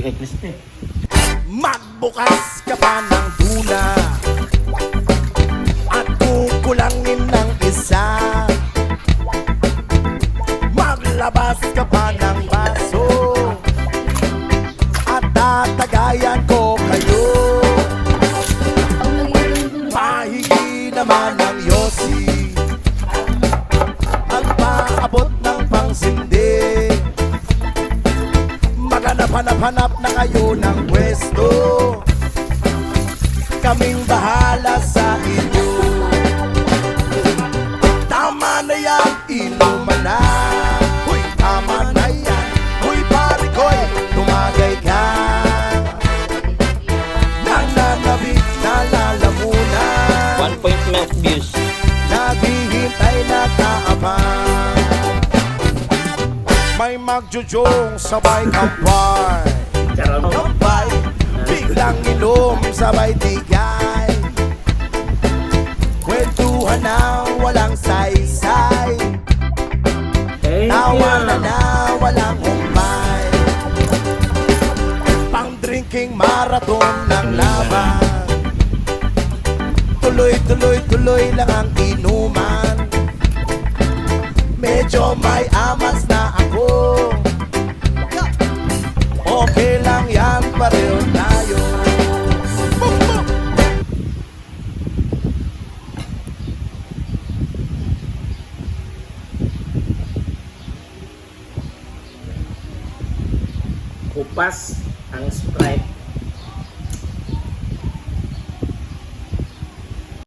kay Crispy. Magbukas ka pa ng tuna at kukulangin ng isa. Maglabas ka pa ng baso at tatagayan ko kayo. Pahingi naman ng yosi at paabot ng pangsindi. Maghanap-hanap na kayo ng pwesto, kaming bahala sa inyo. Tama na yan, inuman na. Huy, tama na yan. Huy, pare ko'y tumagay ka. Nananabik na lalamunan, 1 milk views. naghihintay na kaabang. May magjujong sabay kampay, kampay, biglang inom sabay tigay. Kwentuhan na walang saysay, tawanan na walang humpay. Pang drinking marathon ng laban, tuloy lang ang inuman. Medyo may amas na ako, okay lang yan, pareho tayo. Kupas ang Sprite.